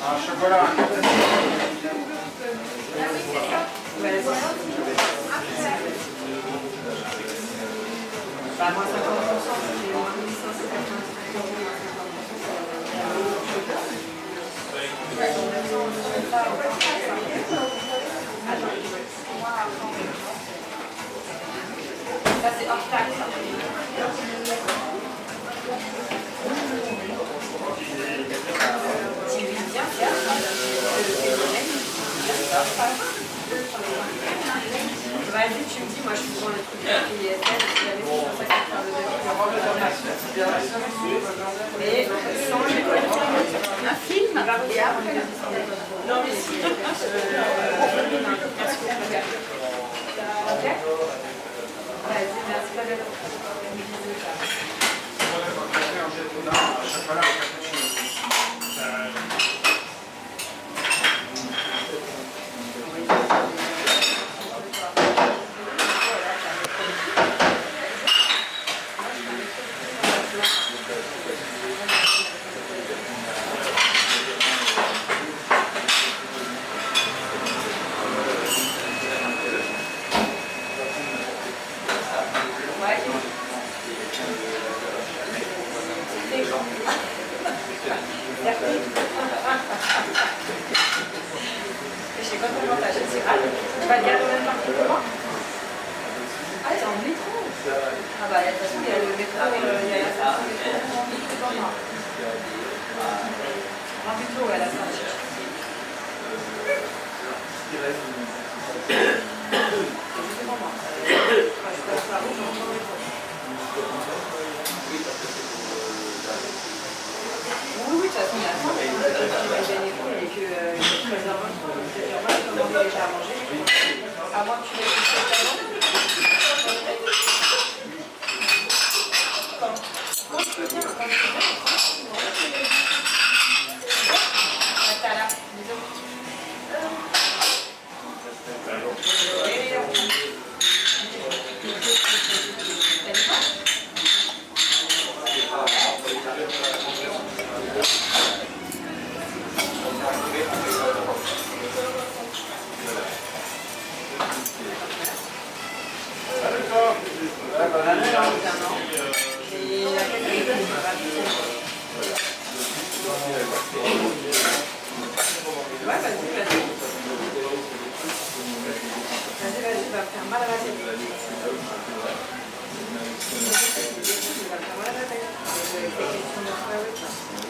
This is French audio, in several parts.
Un chocolat. Bah, moins 50%, c'est moins 1585 euros, moins 50%. Ça, c'est hors taxe. Tu lui dis bien, vas-y, tu me dis, moi je suis devant le truc de l'ISN, il y avait 650 mais sans les un film et après non mais si ok. Vas-y, merci pas de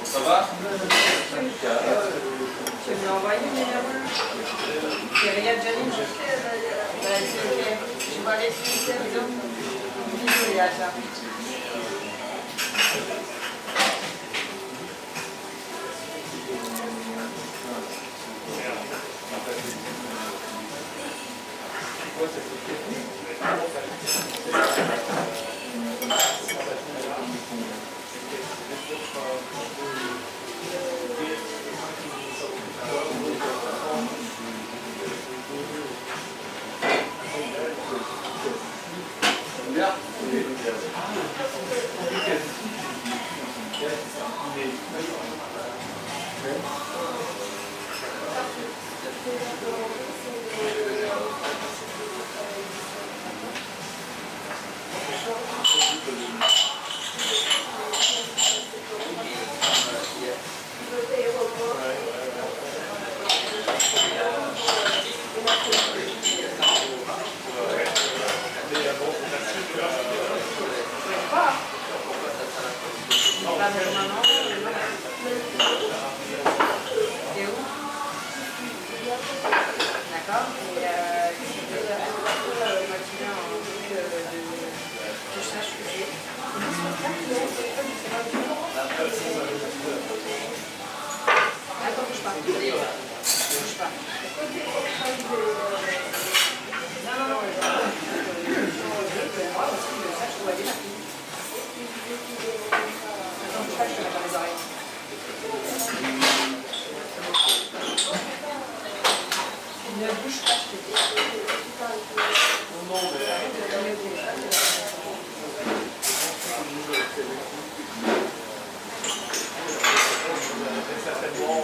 Ça va? Tu me l'as envoyé, mais il y a Janine. Je vais aller expliquer les autres. Bisous, Léa. Certainement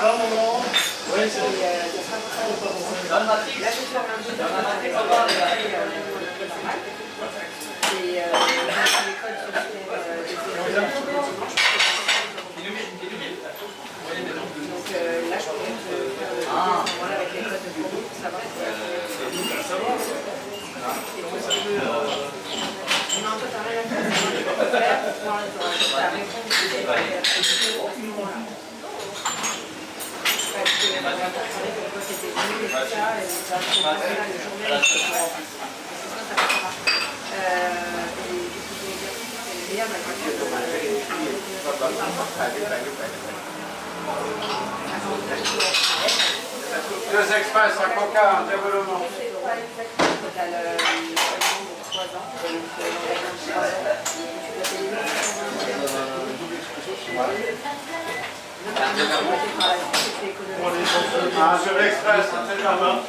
D'accord, maman. Oui, c'est ça sera pour ça. Là, je vais faire un jeu de maths. Et les codes sur les dimanche. Donc là, je pourrais te faire le voilà, avec les codes de promo pour savoir si non, toi, t'as rien à faire. T'as répondu parce que on va parler de quoi c'était venu et tout ça, et ça va se passer là, le journal, c'est ça, ça va pas. Et du coup, je vais dire, c'est Léa, ma Deux express, un coca, un développement. T'as le nombre de 3 ans, tu Un sur l'express, un téléphone.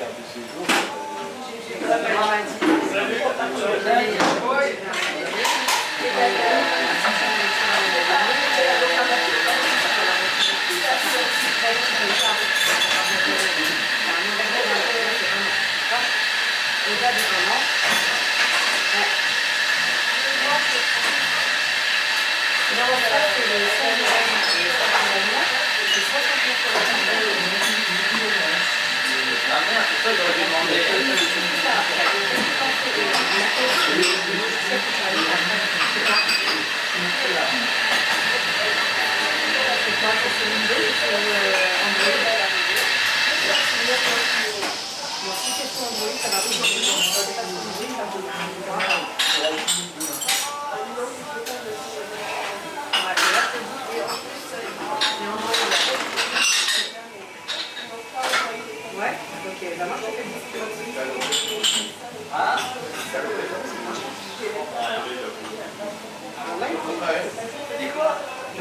Ouais, ok, ça marche.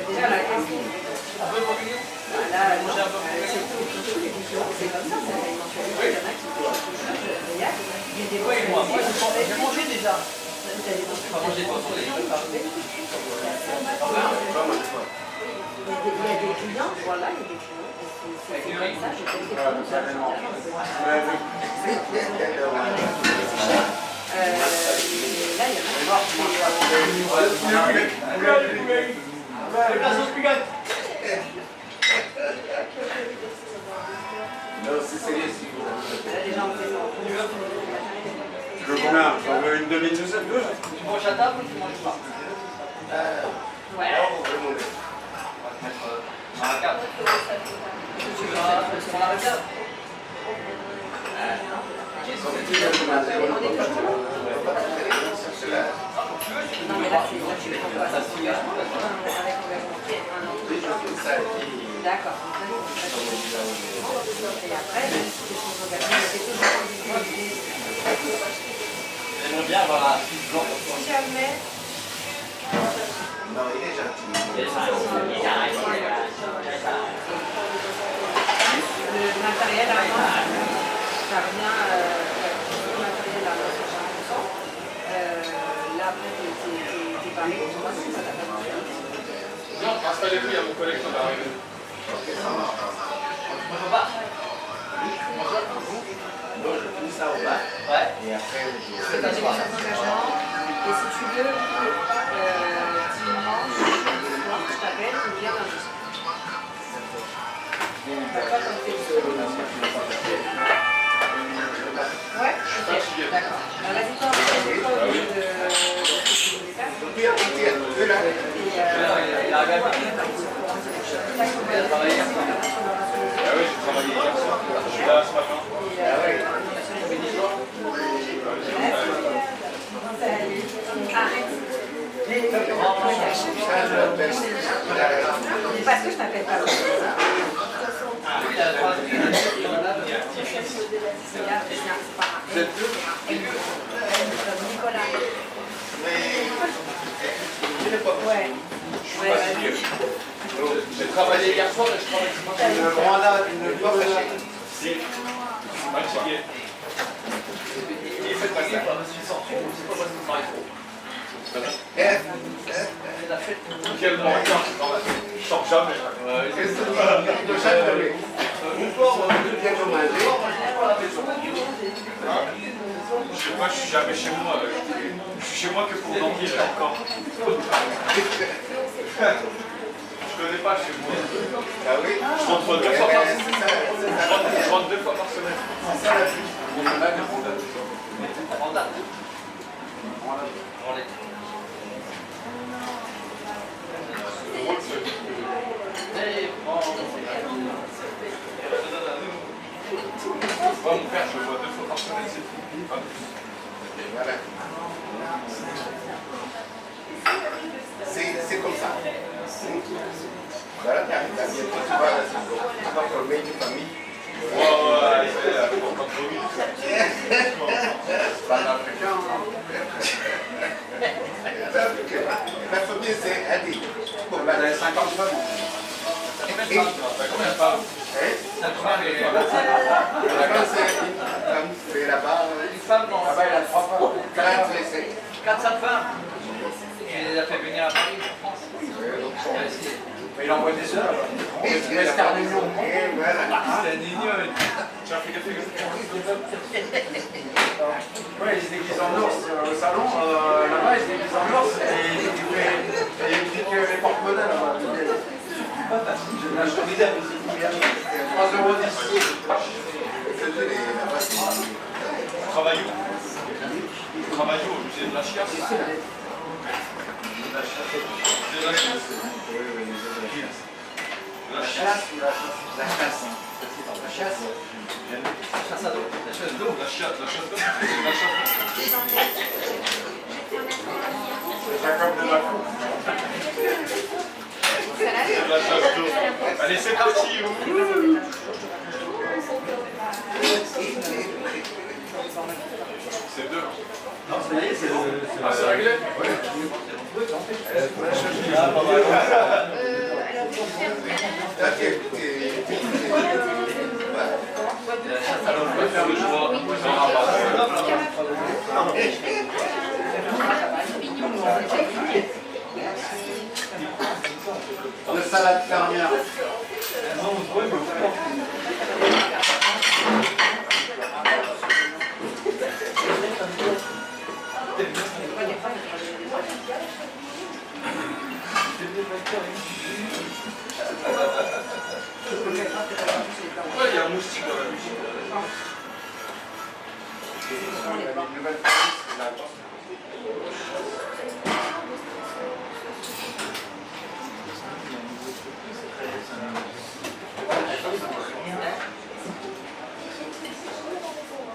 Déjà, la question. Là, c'est tout. C'est comme ça, c'est l'éventualité. Il y en a qui j'ai mangé déjà. Il y a des clients, voilà, il y a des clients. C'est comme ça, j'ai fait là, il y en a. Non, c'est sérieux si vous Déjà, on fait ça. Tu veux combien? J'en veux une demi-douzaine, deux? Tu manges à table ou tu manges pas? Ouais. On va mettre à la carte. Tu vas sur la carte. Non, mais là, c'est là, tu prends pas. D'accord. Et après, qu'est-ce qu'on regarde? J'aimerais bien avoir la fiche blanche pour toi. Si jamais. Non, il est gentil. Le matériel à moi, ça revient. Le matériel à moi, c'est 50%. Là, après, t'es paré pour moi, c'est ça la peine. Non, installez-vous, il y a mon collègue qui va arriver. On peut pas. Moi, je pousse ça au bas. Ouais. Et après, je C'est des engagements. Et si tu veux, dimanche, soir, je t'appelle, ou bien lundi. D'accord, comme t'es disponible. Ouais, ok, d'accord. Vas-y, toi, on va faire des fois au lieu de ce que tu voulais faire. puis, on tient, tu es là. Il a regardé. Il a travaillé. Ah oui, j'ai travaillé hier soir. Je suis là ce matin. Parce que je t'appelle pas. Nicolas. Ouais. J'ai travaillé hier soir et je travaille ce matin. Une Rwanda, une Bangladesh. Fatigué. Il fait pas ça. Je suis sorti, je sais pas parce que ça arrive. Quel bon temps, c'est quand même. sors jamais. Qu'est-ce que tu vas dire de chaque année? Bien commandé. Moi, je suis jamais chez moi. Je suis chez moi que pour dormir encore. Je connais pas chez moi. Ah oui? Je rentre 2 fois par semaine. Je rentre 2 fois par semaine. C'est ça la plus. En date. Moi, mon père, je le vois 2 fois par semaine, c'est tout. Pas plus. Voilà. C'est comme ça. Voilà, tu arrives à bientôt, tu vas former une famille. Ouais, c'est la famille. Pas l'Africain. La famille, c'est Adi. Pour la 50 femmes. Combien de femmes? La femme, c'est une femme, c'est là-bas. Une femme, non. Là-bas, il y a 3 femmes. 4 et 5. 4-5 femmes. Il les a fait venir à Paris, en France. Mais il envoie des heures. Et c'est un union. Et voilà. C'est un union. Tiens, fais gaffe. Ouais, il se déguise en ours au salon. Là-bas, il se déguise en ours. Et il dit que les porte-monnaies là-bas. Je l'achète. C'est 3,10 €. Travaille où? Travaille où? Au musée de la Chiasse? De la Chiasse? La chasse ou la chasse? La chasse. Chasse à dos. La chasse d'eau. La chasse d'eau. C'est Jacob de la Cour. C'est la chasse d'eau. Allez, c'est parti. C'est 2. Non, ça y est, c'est Ah, c'est réglé? Faire le choix. Le salade fermière. Pourquoi il y a un moustique dans la musique?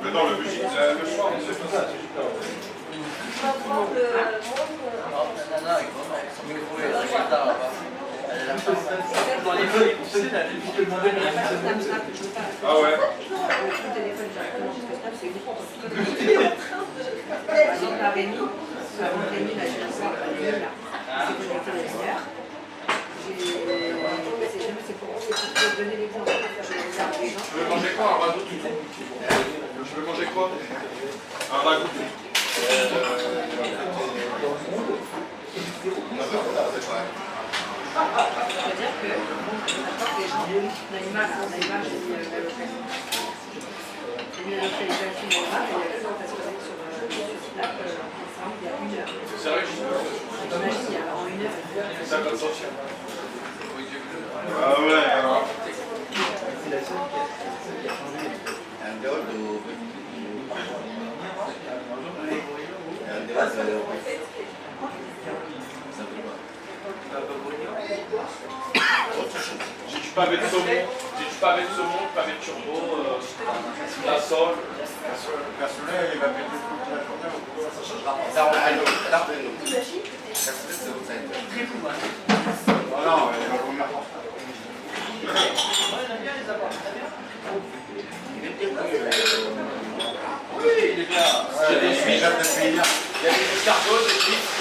Mais non, le musique, le soir, on sait pas ça. Dans les feuilles, tu sais, là, les filles demandaient de la Ah ouais. Par exemple, la Rémi, avant Rémi, là, j'ai la soirée, là, c'est connecté à l'extérieur. C'est pour te donner l'exemple. Tu veux manger quoi? Un ragoût? Tu veux manger quoi? Un ragoût. C'est-à-dire que maintenant les gens, l'animal, j'ai mis la localisation. J'ai mis la localisation de l'animal et ça passe sur Snap, ensemble, il y a 1 heure. C'est sérieux? Imagine, en 1 heure. Ça va te sortir. Ah ouais, alors. J'ai du pavé de saumon, pavé de turbo, la sole. Cassoulet, il va péter toute la journée. Ça changera pas. Très fou, hein. Non, il va vomir. Oui, il est bien. Il y a des huîtres, il y a des escargots, des huîtres.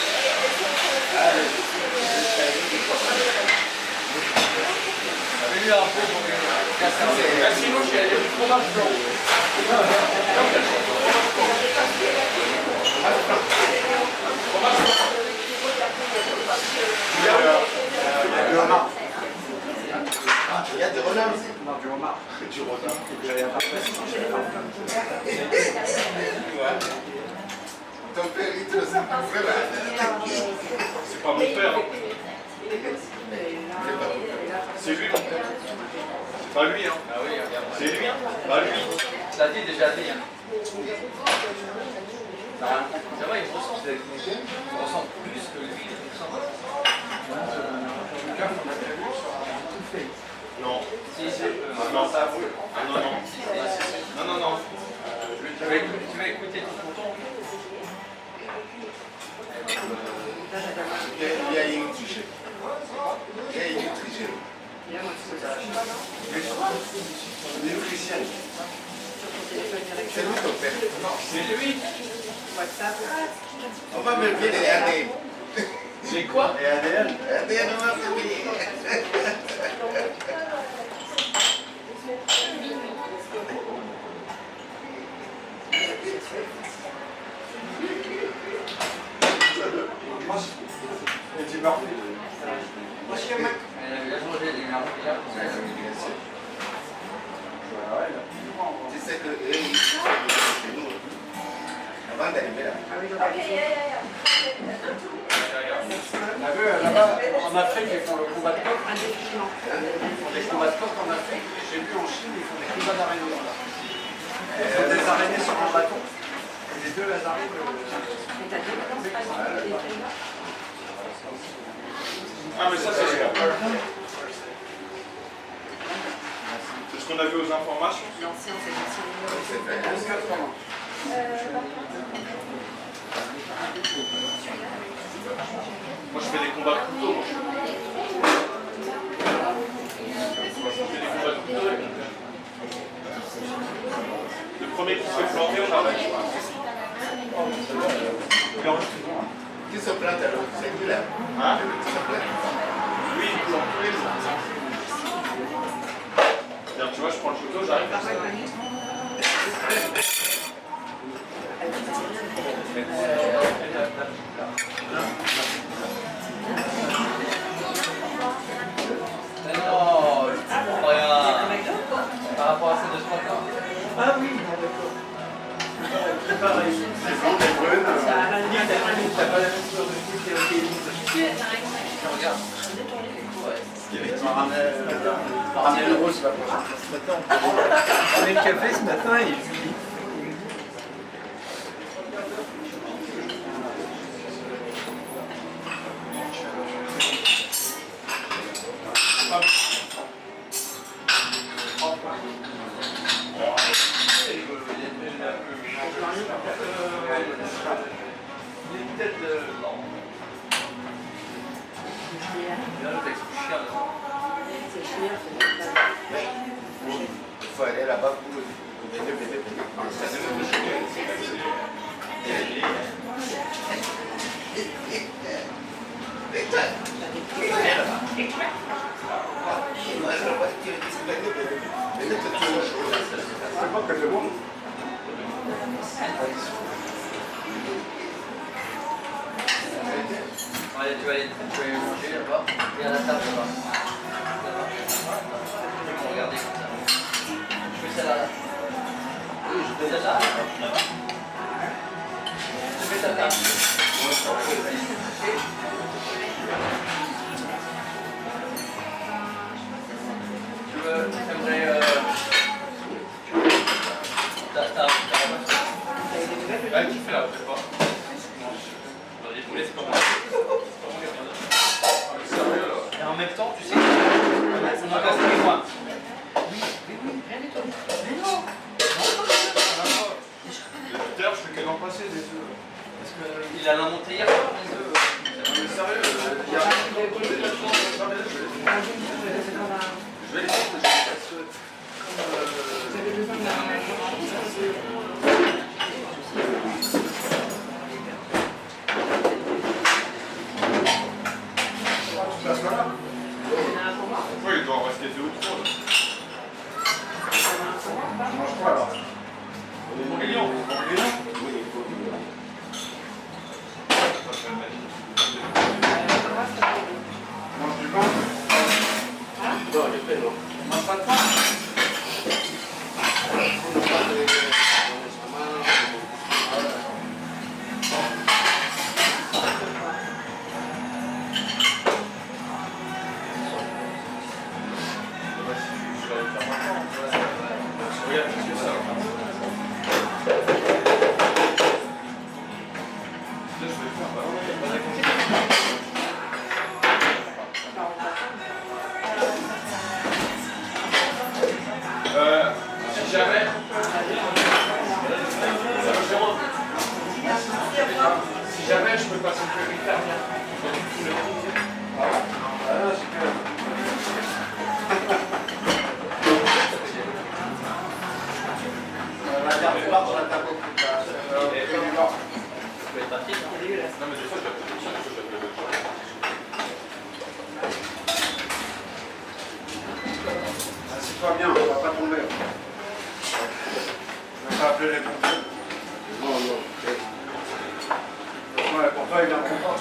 Avez-vous un peu pour que... Sinon, il y a du fromage blanc. Il y a le Il y a des renards ici. Non, du renard. Du renard. Ton père, il te sent pas C'est pas mon père. C'est lui mon père. C'est pas lui, hein. Ah oui, regarde. C'est lui. Pas lui. Ça dit déjà dit. Hein. Ça va, il me ressemble. Il me ressemble plus que lui. Il me ressemble. Non. Si, si. Non, ça avoue. Non, non, non. Non, non, non. Tu vas écouter ton tonton. Il y a une triche. Il y a une triche. Une triche. C'est lui ton père. Non, c'est lui. WhatsApp. On va me faire des ADN. C'est quoi? Des ADN. ADN, on va faire. Eddie Murphy. Il a changé les marques déjà. Tu sais que c'est nous. Avant d'arriver là. Ah oui, donc On a vu là-bas en Afrique, ils font le combat de coq. un défilement. Ils font des combats de coq en Afrique. J'ai vu en Chine, ils font des combats d'araignées. Ils font des araignées sur un bâton. Et les deux, elles arrivent. Et t'as dit maintenant, c'est pas grave. Ah, mais ça, c'est ce qu'on a vu aux informations. L'ancien, c'est l'ancien. C'est vrai. Jusqu'à 3 mois. Moi, je fais des combats de couteau. Je fais des combats de couteau. Le premier qui se fait planter, on arrête. Qui se plante alors? C'est qui là? Hein? Qui se plante? Oui, il plante. Regarde, tu vois, je prends le couteau, j'arrive comme ça. Mais non, je comprends rien. Par rapport à ces deux spots là. Ah oui, d'accord. C'est pareil. C'est bon, des brunes. T'as pas la même chose de foot et Regarde. on va ramener le rose la prochaine fois. Ce matin, on prenait le café ce matin et Julie. Il est peut-être lent. Là, le texte plus cher. C'est cher, c'est Il faut aller là-bas pour venir. C'est pas que c'est bon. Allez, tu vas aller manger là-bas. Et à la table là-bas. Regardez comme ça. Je fais celle-là. Oui, je fais celle-là. Je fais celle-là. Tu veux, j'aimerais Bah, qui fait la prépa? Les poulets, c'est pas moi. Et en même temps, tu sais Más pas de pain. Si jamais, si jamais je peux passer une peu hyper bien. La garde large, la table. Non mais des fois, je vais Assieds-toi bien, on va pas tomber. Je vais pas appeler les pompiers. Non, non. Ouais, pour toi, il vient content.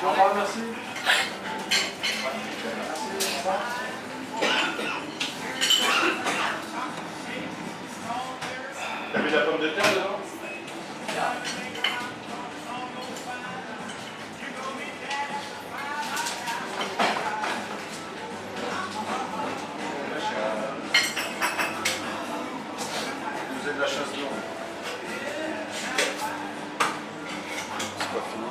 Au revoir, merci. T'as mis de la pomme de terre dedans? Vous avez de la chasse d'eau. C'est pas fini.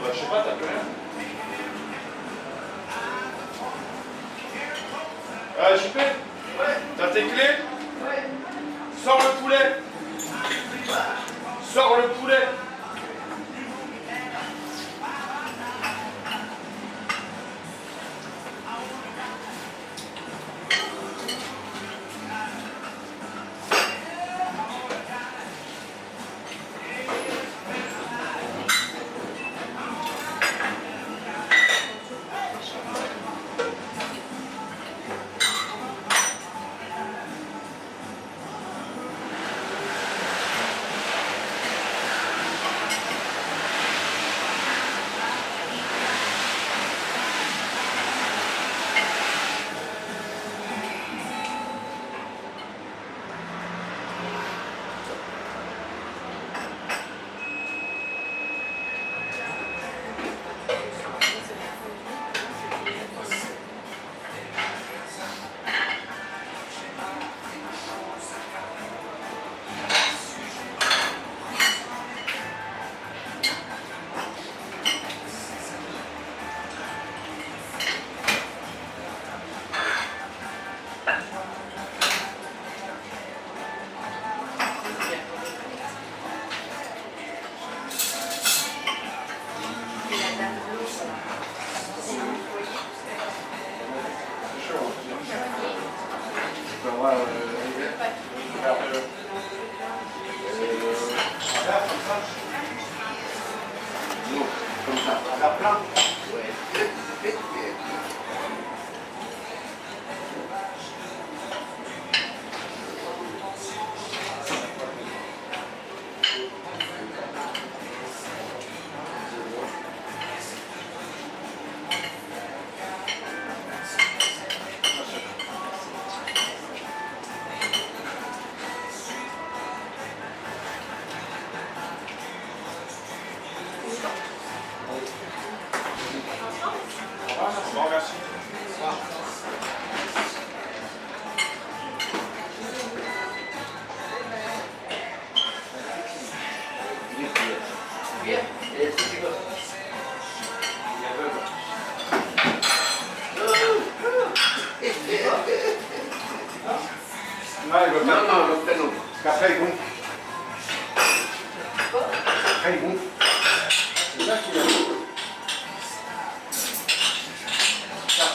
Bah, je sais pas, t'as plus rien. Ah, JP? Ouais. T'as tes clés? Ouais. Sors le poulet. Sors le poulet.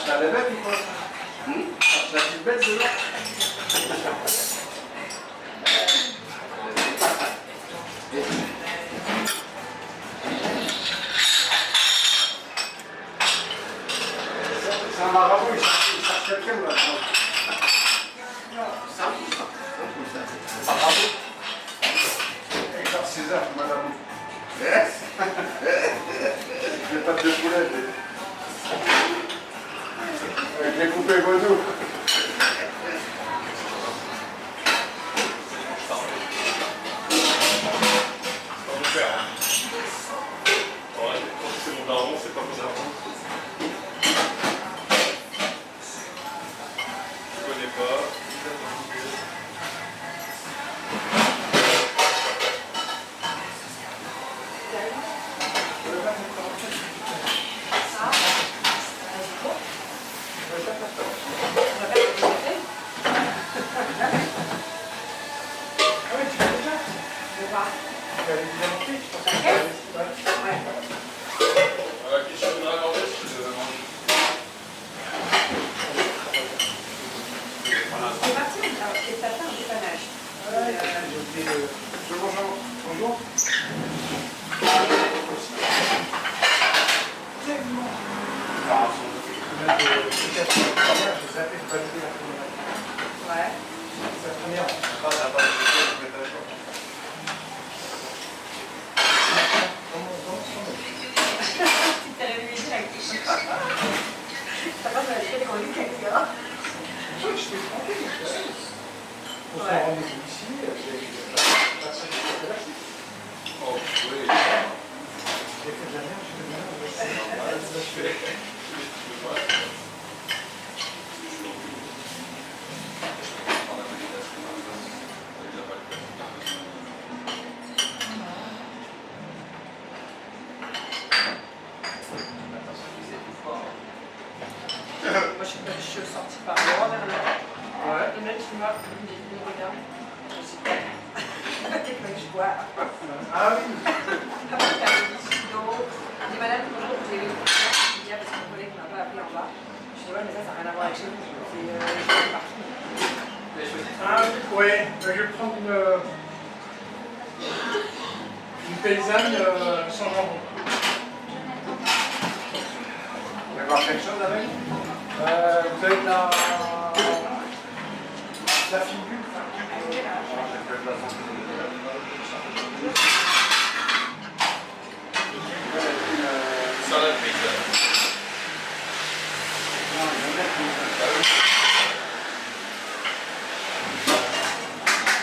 Ça les bêtes ou quoi? La petite bête de là? C'est un marabout, il cherche quelqu'un là. Marabout. Exorciseur, marabout. J'ai pas de poulet. Avec les coupés vaudou. C'est mon daron, c'est pas mon daron. Je connais pas. Bonjour. Ouais. Tu t'es réveillé direct. T'as pas fait des conduites quelqu'un. Je t'ai trompé. On se Ouais. rend ici. Oh, oui. J'ai fait de la merde, je fais de la merde. Moi, je suis sortie par droit vers là. Ouais. Le mec, il me regarde. Je sais pas. Qu'est-ce que je vois? Ah oui. Après, il y a des d'eau. Il dit, madame, bonjour, vous avez vu? Il dit, ah, parce que mon collègue m'a pas appelé en bas. Je dis, ouais, mais ça n'a rien à voir avec chez nous. C'est partout. Ah oui, je vais prendre une paysanne sans jambon. Vous voulez voir quelque chose avec? Vous avez de la figure? Salade paysanne.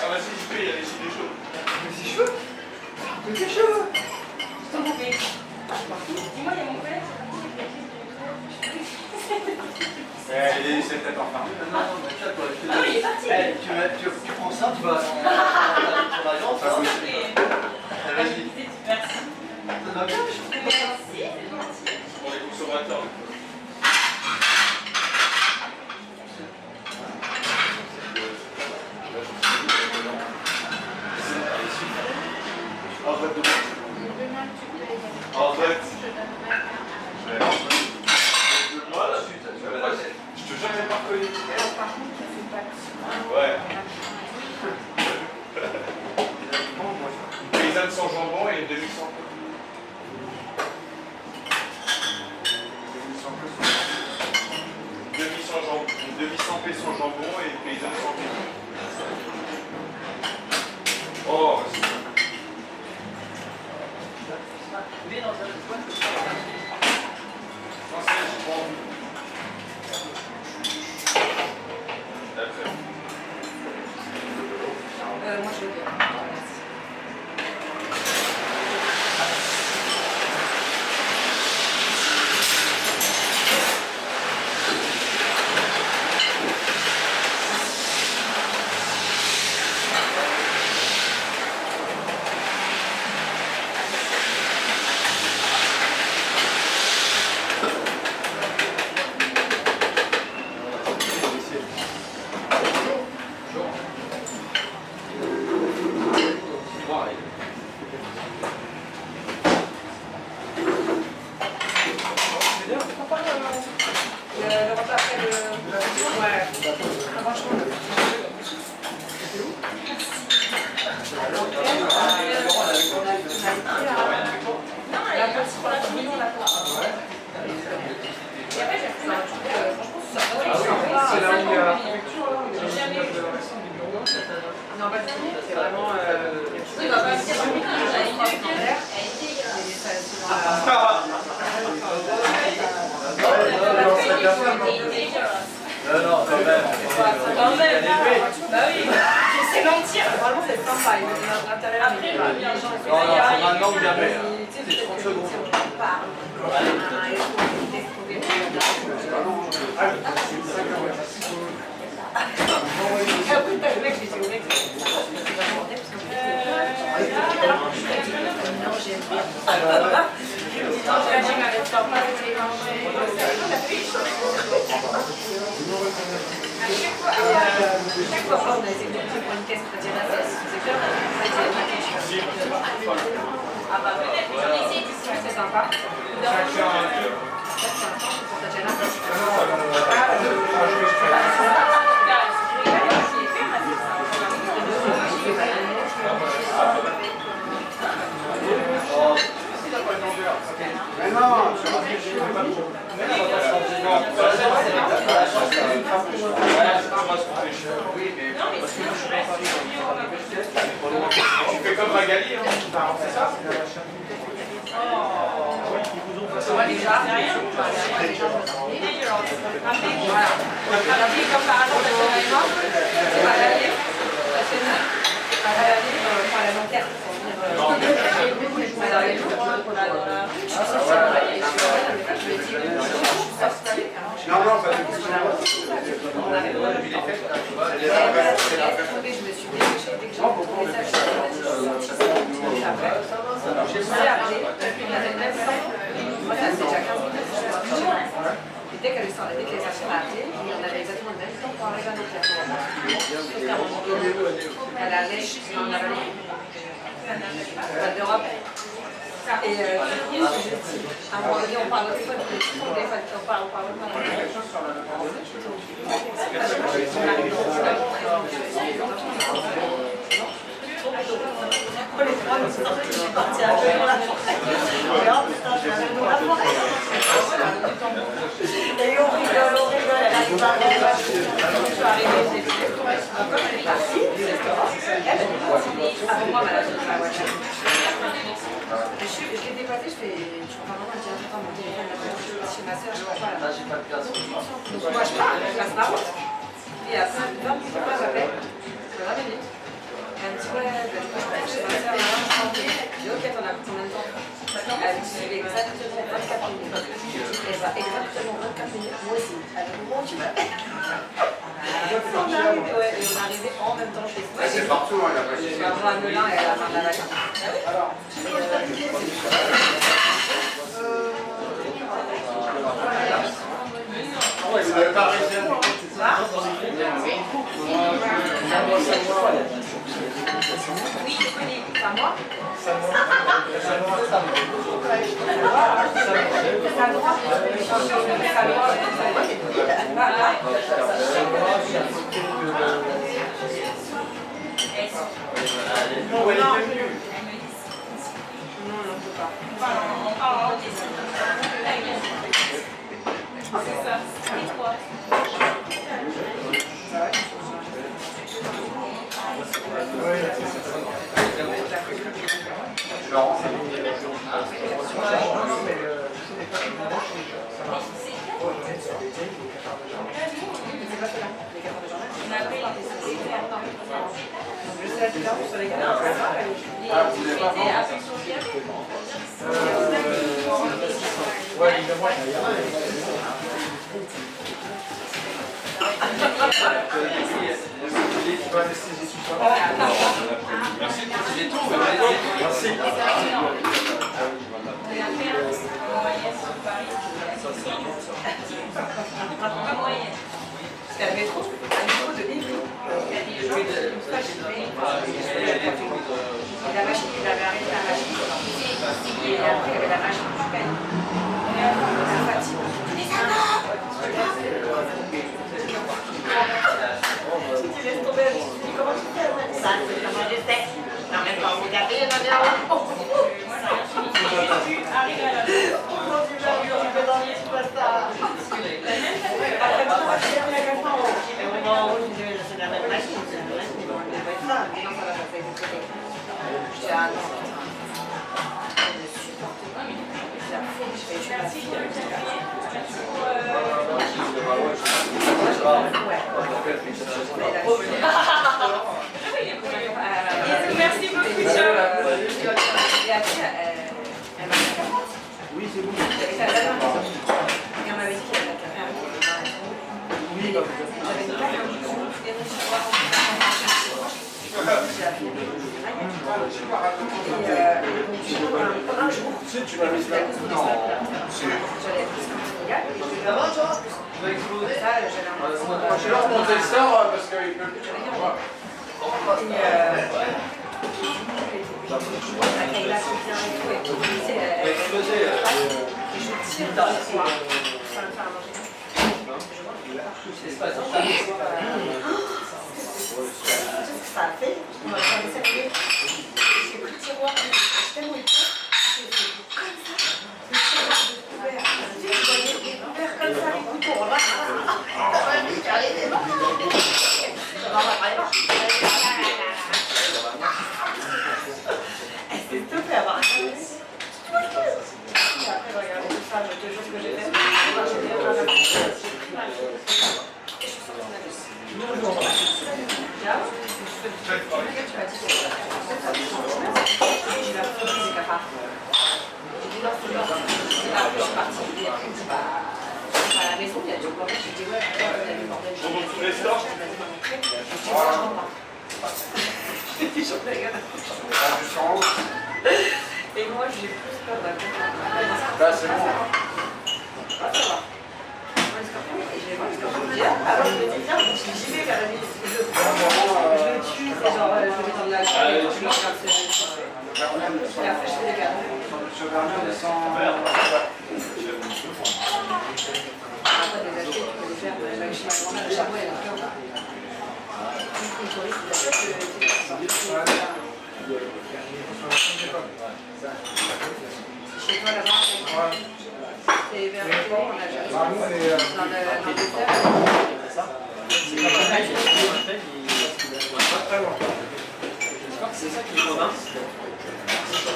Ah vas-y, je paye, allez, c'est des choses. Mais c'est chaud! Mais c'est chaud! Je t'en prie. Dis-moi, il y a mon collègue, C'est peut-être enfermé maintenant. ah oui, il est parti. Tu prends ça, tu vas ton agence. Ça, oui. Vas-y. Merci. Ça va bien, Merci, c'est gentil. Pour les consommateurs. En fait, voilà, je te jure que j'ai pas reconnu. Par contre, tu fais pas Ouais. Une paysanne sans jambon et une demi sans pain. Une demi sans pain sans jambon et une paysanne sans pain. Oh, c'est ça. Mais dans un coin, Français, j'ai pas envie. D'accord. moi, je veux bien. Merci. Le repas après le... Ouais. Franchement, la petite pour la communion, la petite. Et après, j'ai fait un truc, franchement, ça va. C'est là où il y a la préfecture, là. Non, pas du tout. C'est vraiment. Oui, bah, parce que Non, quand même. quand même, bah oui, c'est mentir. Normalement, c'est sympa. Il est à l'intérieur. Après, bah, bien sûr, Non, non, c'est maintenant que bien fait. Tu sais, c'est 30 secondes. Chaque fois on a essayé de prendre une caisse chrétienne à cesse, c'est clair. Ah bah peut-être, C'est sympa. Mais non, Tu fais comme Magali, hein, c'est ça? Voilà. Après, comme par hasard, c'est pas d'aller. À la lanterne. non, non, pas du tout. Je me suis dépêchée dès que j'ai envoyé le message. Je me suis appelée, il y avait même 100. Moi, ça c'est déjà 15 minutes. Et dès qu'elle est sortie, dès qu'elle est sortie, elle m'a appelé. Il y en avait exactement le même temps pour arriver à notre terre. Sauf qu'à un moment donné, elle allait en avalé. Val d'Europe. Et à un moment donné, on parle au téléphone, on parle au Et on rigole, elle arrive à je suis arrivée, j'ai dit, quand elle est partie du restaurant, elle a continué avant moi, madame, sur la voiture. Je l'ai dépassé, je fais, je crois vraiment, je dis, attends, mon téléphone, là, chez ma soeur, je crois pas là. J'ai pas de place. Donc moi, je pars, je passe ma route. Et après, 20 minutes après, j'appelle, 20 minutes. Elle me dit, ouais, bah, du coup, je passe chez ma soeur, là, je rentre. Je dis, ok, t'en as pour combien de temps? Elle me dit, je vais exactement 24 minutes. Et bah, exactement 24 minutes, moi aussi. Elle me dit, bon, tu vas. On est arrivé en même temps chez soi. C'est partout, hein, il a pas Je vais avoir un Melun et à la fin de la vacances. Vous n'avez pas réussi Oui, je connais. C'est à moi? c'est ça. Et toi? C'était le métro, de Ivry. Et la machine, il avait arrêté la machine. Et après, il y avait la machine du pain. La fatigue. Ah non, putain. Je supporte pas. Je fais tuer ma fille. Merci beaucoup, Et après, elle m'a dit 40. Oui, c'est bon. J'avais fait la dernière maison. Et on m'avait dit qu'elle avait 40. Oui, bah, J'avais une paire de micro, des mouchoirs. J'ai appelé et donc, un jour, tu m'as mis la cause de j'allais être Sénégal et je vais avoir ça, j'avais un Je vais leur monter le sort parce qu'il peut plus. Kayla qui vient et tout, et qui me disait, et je tire dans le soir, ça me fait à manger. Ça a fait, on va faire des salués. J'ai pris le tiroir, j'ai tellement eu peur, j'ai fait comme ça, le tiroir de couvert, je voyais les couverts comme ça, les couteaux, là, j'allais des morts. Elle s'est stoppée à avoir un et après, de regarder tout ça, je te jure que j'ai fait. Moi, j'ai bien mal à la tête, j'ai pris mal. Et je suis sortie de la maison. Tu m'as dit que j'ai la phobie des cafards. J'ai dit non, c'est mort. Et après, je suis partie. Et après, il me dit bah, à la maison, il y a du bordel. J'ai dit ouais, il y a du bordel. J'ai dit ouais, je rentre pas. J'ai dit j'en ai rien à foutre. Et moi, j'ai plus peur d'un cafards. Là, c'est bon. Ah, ça va. Et je vais voir ce que je me dis. Alors je me dis, tiens, j'y vais vers la nuit. Je le tue, c'est genre, je le mets dans de la gueule, et je le regarde ce que je fais. Et après, je fais des cadeaux. Après, des achetés, tu peux les faire. Chez ma grand-mère, le chapeau, elle a plein. Une touriste, il a fait chez toi là-bas, c'est vers le télé, on a jamais dans le dessert. C'est ça qui est commun.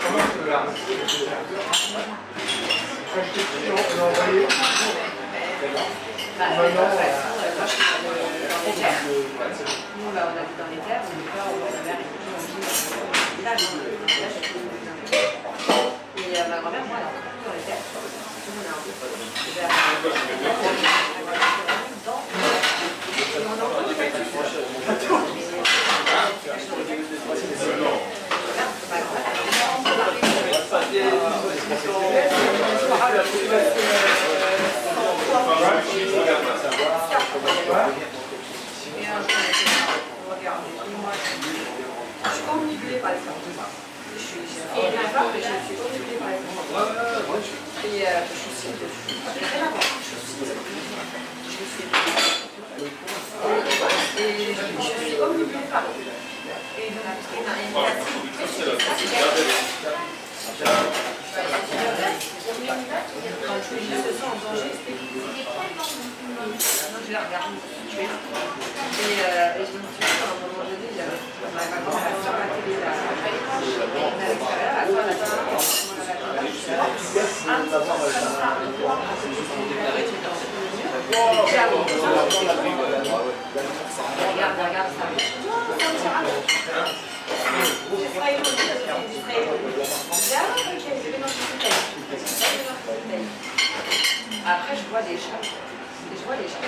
Comment tu veux là? Quand j'étais petit, on l'a envoyé. Moi, je suis dans les terres. Nous, là, on habite dans les terres, on est pas au bord de la mer. Et là, j'ai tout le monde. Et ma grand-mère, moi, elle est encore dans les terres. Tout le monde est un peu vers je suis omnibulée par les femmes. Je suis une femme, mais je suis omnibulée par les femmes. Et je suis aussi de rien à voir. Je suis omnibulée par eux. Et quand je se sens en danger, je la regarde me tuer. Et je me suis dit, à un moment donné, ma grand-mère a sur la télé, là, on est à l'extérieur, à quoi la télé, un petit peu comme ça, regarde ça. J'ai failli le dire, j'ai failli le dire. Ok, je vais dans une bouteille. Après, je vois des chats. Je vois les chats,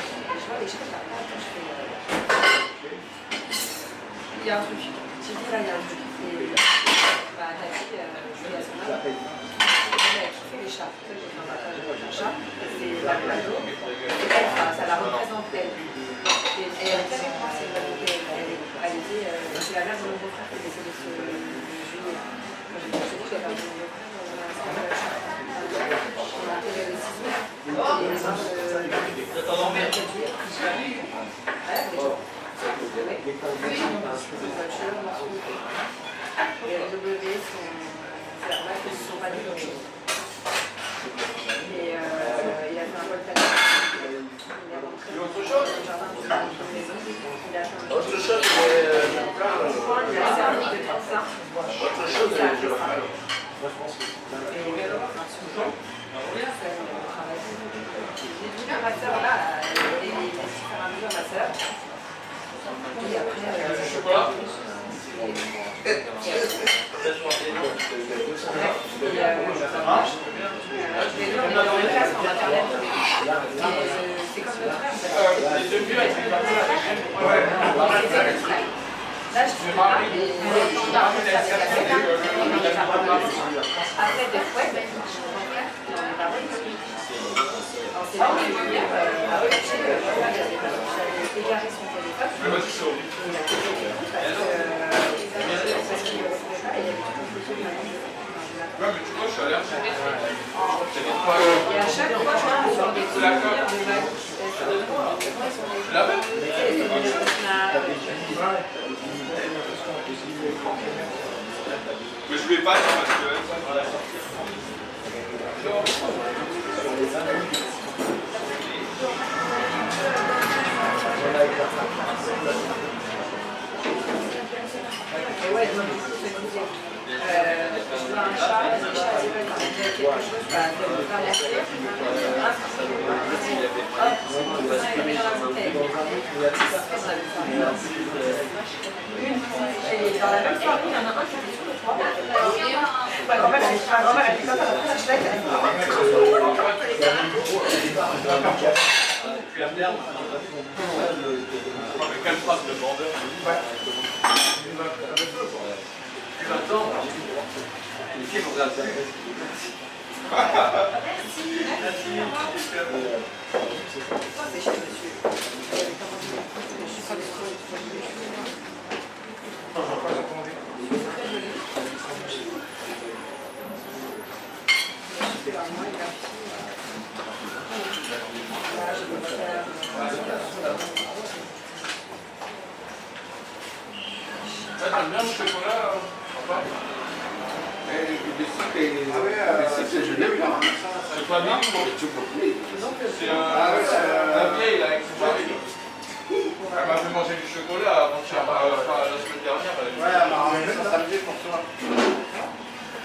il y a un truc. J'ai dit là, il y a un truc. Et bah, ta fille, je suis à son âge. Elle a kiffé les chats. J'ai fait un partage avec un chat. C'est la plado. Et elle, ça la représente elle. Et elle est avec moi, c'est une bonne. Elle était, c'est la mère de mon beau-frère qui est décédé ce juillet. Quand j'ai dit que j'avais un beau-frère, on a un centre de la chat. On a enterré le 6 mai. Et les gens et le W, c'est la marque qui ne sont pas des choses. Et il a fait un vol tellement. Il est rentré dans le jardin de la maison. Il a fait un Autre chose, il a servi de faire ça. Autre chose, je le ferai. J'ai vu ma soeur là, elle est faire un jeu à ma soeur. Et après, Chocolat. c'est comme notre frère. Les deux vieux avec les Là, je suis là, après, des fois, il on est pareil. C'est là que hier, j'avais égaré son téléphone. Mais vas-y, c'est horrible. Il a fait des coups parce qu'il ne pouvait pas, et il y avait tout le truc Ouais, mais tu vois, je suis allergique. Et à chaque fois, je tombe sur des souvenirs de ma vie. Tu l'avais? Mais je voulais pas dire parce que... Et ouais, donc, je veux un chat, les chats, ils veulent quand il y a quelque chose, bah, de faire la clé. Hop, on met dans la bouteille. Et dans la même soirée, il y en a un qui a fait tout le trois. Ma grand-mère, elle dit comme ça, après la chlèque, elle Mais quelle phrase de vendeur. c'est chez monsieur. Je suis pas du T'aimes bien le chocolat, papa? C'est Genève, là. C'est pas bien, c'est un vieil là avec son mari. Elle m'a fait manger du chocolat avant-hier, enfin la semaine dernière. Ouais, elle m'a ramené ça samedi pour toi.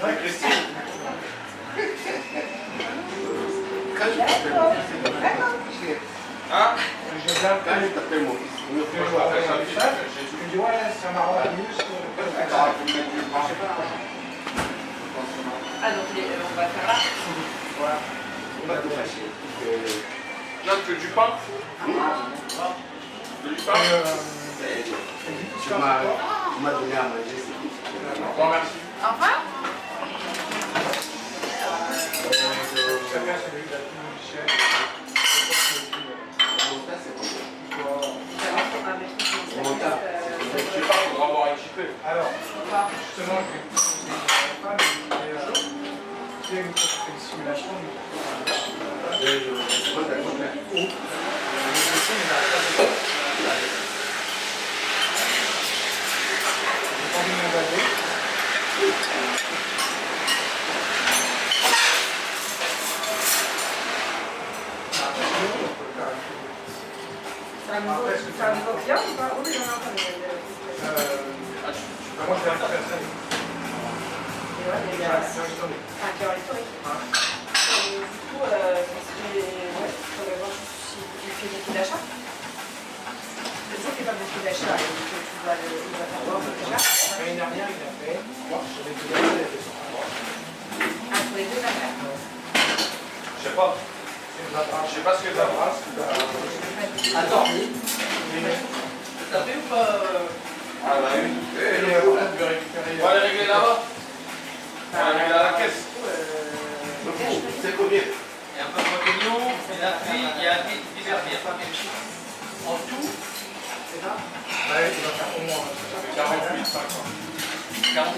Ouais, Christine. Quand je t'appelle mon fils, Hein? quand je t'appelle mon fils, Moi je m'appelle sa fille, j'ai Tu me dis, ouais, c'est un marrant à minus. Ah, donc on va faire là. Voilà. Pas de fâcher. Là, tu veux du pain? Tu veux du pain? Tu m'as donné à manger, c'est tout. Bon, merci. Au revoir. Chacun celui de la petite Michel. Je sais pas, il faudra avoir équipé. Alors, justement, je vais pas, mais tu sais, une fois que tu fais une simulation, Ça me va bien ou pas? Oui, non, non, moi, je vais faire ça. et ouais, il y a un cœur historique. Et du coup, il faudrait voir si tu fais beaucoup d'achat. Je sais qu'il fait pas beaucoup d'achats, et que tu dois faire beaucoup d'achats. L'année dernière, il a fait, sur les deux années, il a fait 100. Ah, sur les deux affaires. Je sais pas. Je sais pas ce que ça brasse. Attends, T'as fait ou pas? Ah bah oui. Et on va récupérer. On va les régler là-bas. On va les régler à la caisse. C'est combien? il y a un peu de rébellion, il y a divers bières. En tout, C'est ça? Ouais, il va faire au moins. Ça fait 48, 50. 40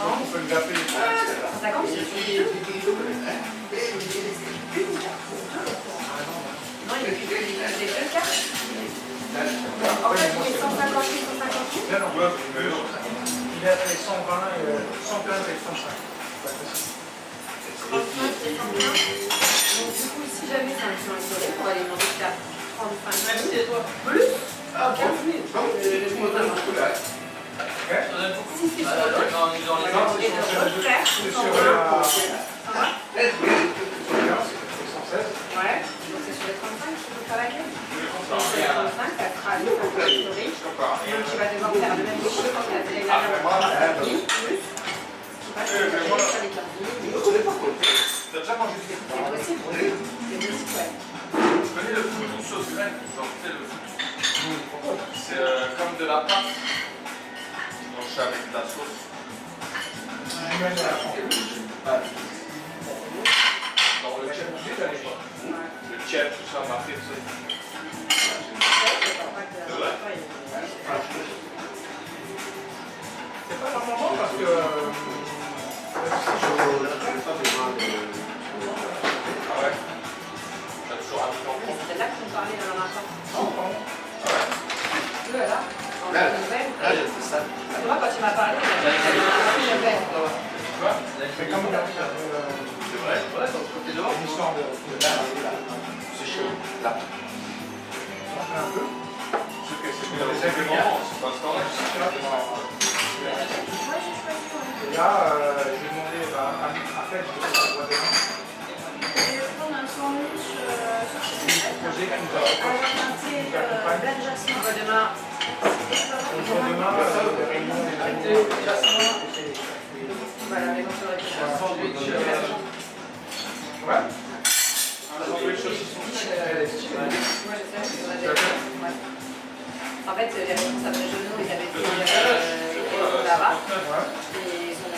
On peut le zapper. 150, c'est non, il fait des deux cartes. En fait, il fait 150 et 150. Bien, non. Ouais, mais Il a fait 120, 115 et 35. Pas possible. 35 et 115. Donc, du coup, si jamais c'est un client historique, on va aller demander jusqu'à 35 000. Merci à toi. Plus Ah bon? Donc, tu me donnes beaucoup là. On a beaucoup. Si c'est sur l'autre, Dans les et de refaire C'est sans sur voler. la... Ça va? Ouais. Donc c'est sur les 35 qu'il faut faire la clé. Donc sur les 35, ça sera une facture historique. Donc tu vas devoir faire le même chiffre quand tu as fait la dernière plus. Tu vas faire sur les 15 000. T'as déjà mangé du C'est possible. C'est possible, ouais. Je connais le foot sauce graine, genre tu sais le foot. C'est comme de la pâte. Donc c'est avec de la sauce. Genre le chip, le chip, tout ça m'a fait ça. C'est vrai? C'est pas normalement parce que... Ah ouais? T'as toujours un peu en compte. C'est là qu'on parlait dans l'instant. Tu veux là? Là, j'ai fait ça. Moi, quand tu m'as parlé, je vais. Quoi? C'est comme on a dit, C'est vrai? Ouais, dans ce côté dehors. une histoire de... C'est chaud. Là. Un peu. C'est les événements, c'est pas ce temps-là. Et là, j'ai demandé à Fred, je vais voir demain. Je vais prendre un sandwich sur Le projet qui nous a Black Jasmin. On va demain. On voit demain, des réunions, des On va à la maison sur la question. Ouais. Moi, je sais, on a déjà fait. Ouais. En fait, les responsables régionaux, ils avaient fait là-bas. Et ils sont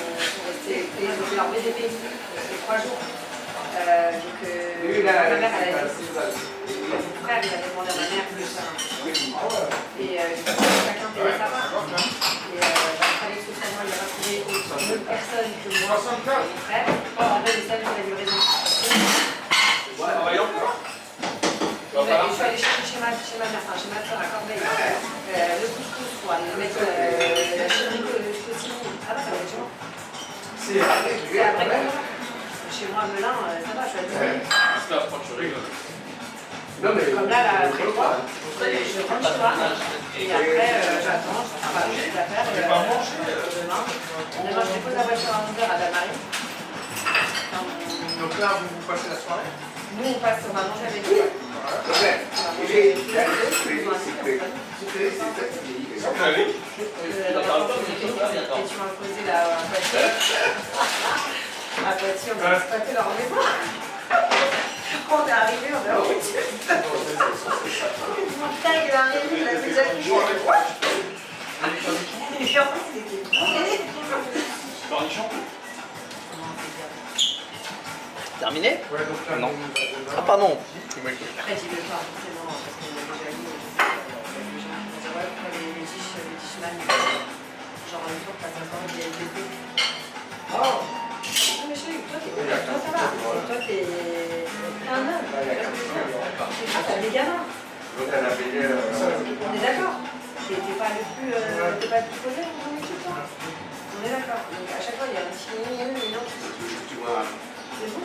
restés, ils ont fait leur BDP, c'est 3 jours. Donc, ma mère, elle a dit, mon frère, il avait demandé à ma mère de faire un peu. Et du coup, chacun payait sa part. Et il fallait que ce soit moi, il a pas trouvé autre personne que moi, et mon frère, en fait, le service de la livraison. Je suis allée chez ma mère, enfin chez ma soeur à Corbeil, le couscous, quoi, le mettre la chérie aussi. Ah bah ça va être chez moi. C'est après. C'est après que moi. Chez moi, Melun, ça va, je suis allée. C'est là, je crois que tu rigoles. Non, mais. Comme là, après moi, je rentre chez moi. Et après, j'attends, je fais ma petite affaire. J'ai pas mangé. Demain, je dépose la voiture à 11h à Damarie. Donc là, vous passez la soirée. Nous, on va manger avec eux. Et tu m'as posé la Poitiers. À Poitiers, on a exploité leur maison. Quand on est arrivé, on a dit mon frère, il est arrivé, il a déjà couché. Et puis en plus, il était bourré. Cornichon? Terminé? Ouais, donc là, Non. nous, Ah, pardon. Après, j'y vais pas forcément, parce qu'on a déjà eu. Ouais, pour les tichemans, genre une fois, passe un temps, il y a eu l'été. Oh! Non, mais chérie, toi, ça va. Toi, t'es un homme. T'as des gamins. Donc, elle a payé. On est d'accord. T'es pas le plus posé dans ton équipe, toi. On est d'accord. Donc à chaque fois, il y a un petit non. Tu vois, C'est bon.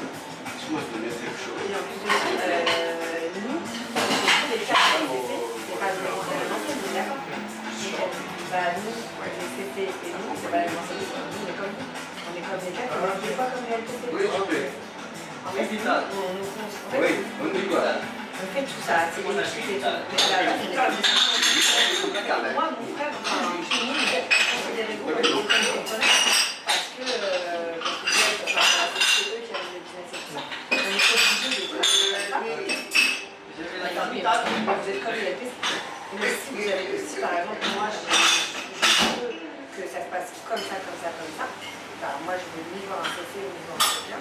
moi, je me mets quelque chose. Et en plus de ça, nous, les quartiers, c'est pas le même ancienne, on est d'accord. Bah, nous, les CT et nous, c'est pas la même ancienne. Nous, on est comme nous. On est comme les quatre, on est pas comme les LTT. Oui, ok. En fait, Oui, on dit quoi? on fait tout ça, c'est les équipes et tout. Mais à la base, on est pas comme moi, mon frère, enfin, chez nous, on considérait beaucoup les compreneurs parce que c'est eux qui avaient le business et tout ça. On est obligé de faire ça. Vous êtes comme les LP. Mais si vous avez aussi, par exemple, moi, je veux que ça se passe comme ça, bah, moi, je veux ni voir un CC ou ni voir un soutien.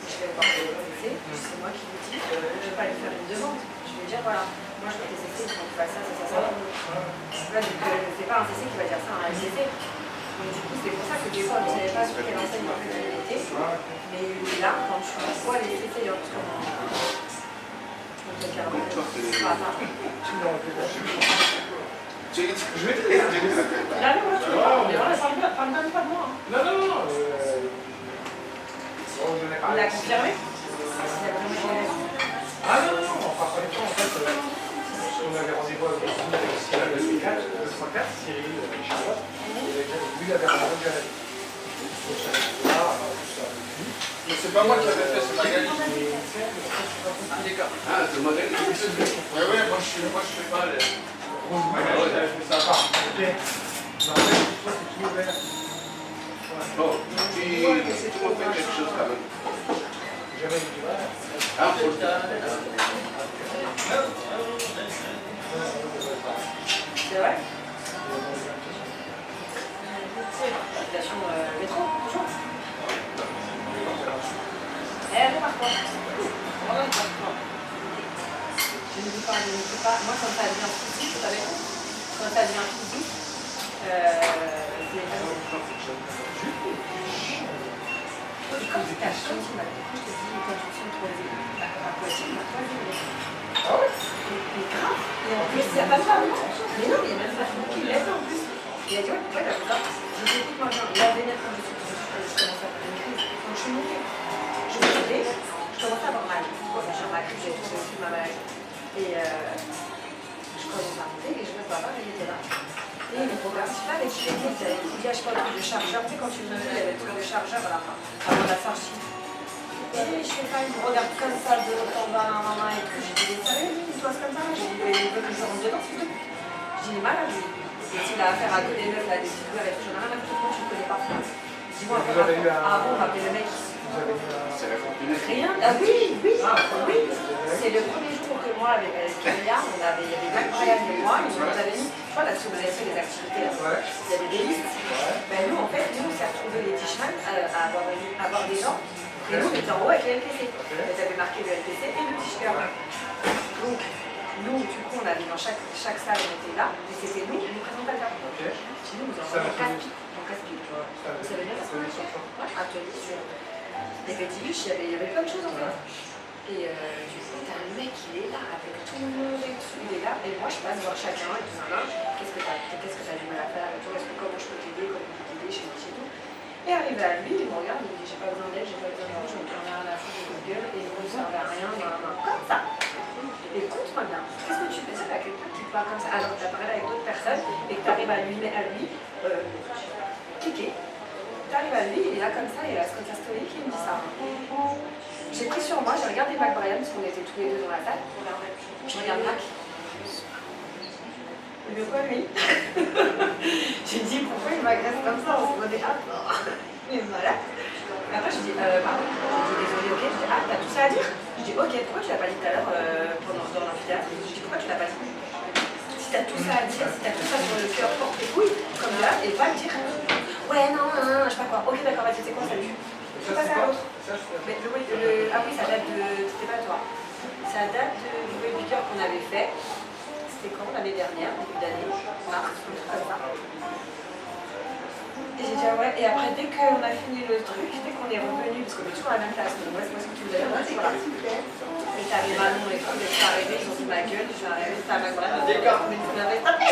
Je vais voir le CC, c'est moi qui vous dis, je ne vais pas lui faire une demande. Je vais dire, voilà, moi je veux tes CC, il faut que tu fasses ça. Là, donc, c'est pas un CC qui va dire ça à un LCC. Donc, du coup, c'est pour ça que des fois, vous ne savez pas sur quelle enseigne vous faites la vérité. Mais là, quand tu vois les CC, il y a plus comme Je vais te laisser. Là, non, moi, je ne veux pas. Mais voilà, parle même pas de moi. Non. On l'a confirmé. Ah non, on fera pas les temps en fait. On avait rendez-vous avec le 4, Cyril, Charlotte. Il avait déjà il avait raison de Janet. Mais c'est pas moi qui avais fait, c'est Magali. Ah, c'est moi qui ai fait ça. Ouais, moi je fais pas les. Magali, elle avait fait ça. Ok. Mais en fait, toi, c'est tout ouvert. Bon, tu me fais quelque chose quand même. J'avais dit, ouais. Ah, pour le C'est vrai? Station métro, bonjour. Elle est par quoi? Je ne dis pas. Moi, quand ça devient physique, vous savez, quand ça devient physique, c'est quand tu t'as choisi, je te dis, quand tu sens trop à Poitiers, ah ouais? Mais grave. Et en plus, il n'y a pas de femme. Mais non, il y a même pas de femme qui l'aide en plus. Il a dit, ouais, pourquoi t'as fait ça? Je dis, écoute, moi, la vénère, quand je commence à faire une crise, quand je suis montée, je me levais, je commençais à avoir mal. J'ai ma crise, j'ai tout aussi ma maladie. Et je commence à monter et je me vois pas, il était là. Et il me regarde, je sais pas, avec qui il avait dit, je sais pas, le chargeur, tu sais, quand tu me levais, il y avait le chargeur à la fin, avant la sortie. Et je sais pas, il me regarde comme ça, de haut en bas, et tout. Je dis, sérieux, il se passe comme ça? Je dis, il veut que je rentre dedans, c'est tout. Je dis, il est malade, lui. Et s'il a affaire à deux des meufs, là, des petites gueules et tout, j'en ai rien à foutre, tu ne connais pas. Dis-moi, avant, on m'appelait le mec. C'est la fortune. Rien. Ah oui, oui, oui. C'est le premier jour que moi, avec Camilla, il y avait Mac Brian et moi, ils nous avaient mis, tu vois, là, si vous avez fait les activités, là, il y avait des listes. Ben, nous, en fait, on s'est retrouvés les Tichman à avoir des gens. Et nous, on était en haut avec le LPC. Ils avaient marqué le LPC et le Tichman. Donc, nous, du coup, on avait dans chaque salle, on était là, et c'était nous, les présentateurs. Nous, nous avons casse-pipe. Vous savez bien ça? Atelier sur effectivement, il y avait plein de choses en fait. Et du coup, t'as un mec qui est là, avec tout le monde et tout, il est là, et moi je passe voir chacun et tout ça. Qu'est-ce que t'as du mal à faire et tout, comment je peux t'aider, comment je peux t'aider, chez tout. Et arrivé à lui, il me regarde, il me dit j'ai pas besoin d'aide, j'ai pas besoin d'aide, je me prends rien à la foutre de gueule, et il ne servait à rien, comme ça. Écoute-moi bien, qu'est-ce que tu fais ça à quelqu'un qui te parle comme ça alors que tu as parlé avec d'autres personnes et que tu arrives à lui cliquer. Tu arrives à lui, il est là comme ça, il est là comme ça stoïque, il me dit ça. J'ai pris sur moi, j'ai regardé Mac Brian parce qu'on était tous les deux dans la salle. Je regarde Mac. Il veut quoi lui? J'ai dit pourquoi il m'agresse comme ça, on se voit des il est malade. Après je dis pardon, je dis désolé, ok, je dis ah t'as tout ça à dire? Je dis ok, pourquoi tu l'as pas dit tout à l'heure dans l'amphithéâtre? Je dis pourquoi tu l'as pas dit? Si t'as tout ça à dire, si t'as tout ça sur le cœur, porte tes couilles, comme là, et pas le dire. Ouais non, je sais pas quoi, ok d'accord, vas-y, c'est quoi, salut. Je passe à l'autre. Ah oui, ça date de. C'était pas toi. Ça date du webinaire qu'on avait fait. C'était quand? L'année dernière, début d'année, mars, comme ça. Et j'ai dit ah ouais, et après dès qu'on a fini le truc, dès qu'on est revenu, parce qu'on est toujours à la même classe, donc moi c'est ce que tu me donnes, voilà. Et t'arrives à Londres et tout, et je suis arrivée, ils ont dit ma gueule, je suis arrivée, c'était à ma gueule, mais tu m'avais tapé.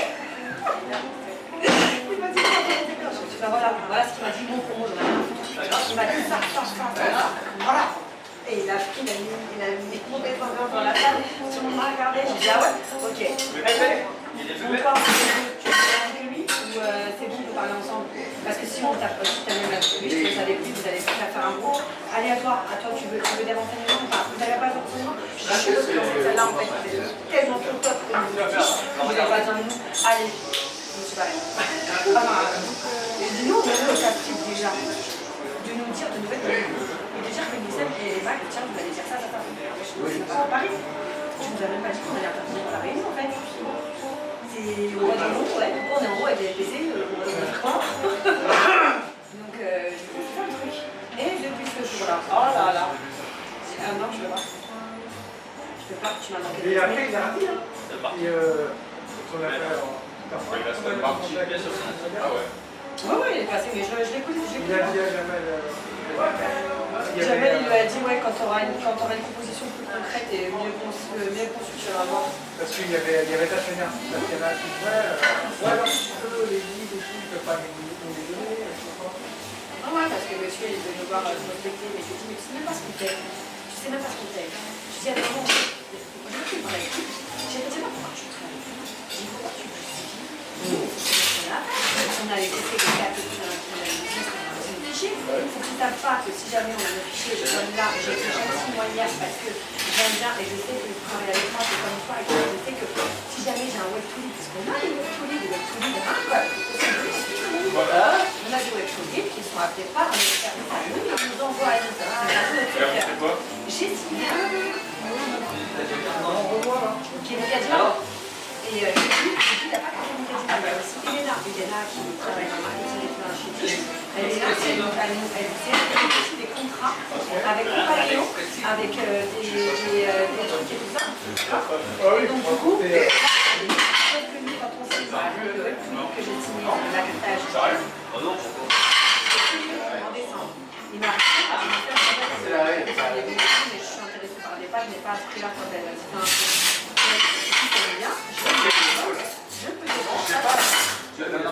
Il m'a dit d'accord, je dis bah voilà ce qu'il m'a dit, bon pour moi, j'en ai rien à foutre. Il m'a dit ça, voilà. Et il a mis mauvaise ambiance dans la salle, tout le monde m'a regardé, j'ai dit ah ouais, ok. Donc toi, tu es avec lui ou c'est bon de parler ensemble? Parce que si on t'a pas dit, t'as même avec lui, je te laisse avec lui, vous allez faire un groupe aléatoire. À toi, tu veux des renseignements? Enfin, vous n'avez pas de renseignements? Je suis sûre que dans cette salle-là, en fait, c'est tellement trop top que vous n'avez pas besoin de nous. Allez, je me suis barrée. Je dis non, on est au casse-pipe déjà. De nous dire, de nous mettre et de dire que Nicole et les Mac, tiens, vous allez dire ça. Je ne pas à Paris. Je vous ai même pas dit qu'on allait intervenir à la réunion, en fait. On va dans l'eau, ouais. On est en haut avec les PC, on va faire quoi? Donc, c'est ça le truc. Et depuis ce jour-là, oh là là. Non, je peux pas. Je peux pas, tu m'as manqué. Et après, il a raté, hein. Et son affaire. Il reste une partie. Ah ouais. Ouais, il est passé, mais je l'écoute. Il a dit à Jamel. Jamel, il lui a dit, ouais, quand tu auras une proposition plus concrète et mieux conçue, tu vas voir. Parce qu'il y avait Tatiana qui disait, ouais, alors si tu veux, les guides et tout, ils ne peuvent pas nous les donner, je sais pas. Ah ouais, parce que monsieur, il veut nous voir se respecter, mais je lui dis, mais tu sais même pas ce qu'il fait. Tu sais même pas ce qu'il fait. Je dis, attends, non, je parle avec lui. Je dis, pas pourquoi tu travailles avec lui. Je dis, pourquoi tu justifies? On a les PC, les 4 et tout, ne savent pas que si jamais on a un fichier comme là, j'ai été jamais témoignage parce que j'aime bien et je sais que vous travaillez avec moi, c'est comme toi, et que je sais que si jamais j'ai un web to lead, parce qu'on a des web to lead, des web to lead, on a des web to lead qui sont appelés par un service à nous, ils nous envoient une j'ai signé qui est médiateur. Et j'ai dit, il n'y a pas que de médiateur, il y a aussi Elena qui travaille dans le marketing chez nous. Elle est là, elle fait aussi des contrats avec Compagnon, avec des trucs et tout ça. Et donc du coup, quand on s'est que j'ai signé l'actage en décembre, il m'a appelé à me faire mais je suis intéressée par des pages, mais pas à ce prix-là quand elle a dit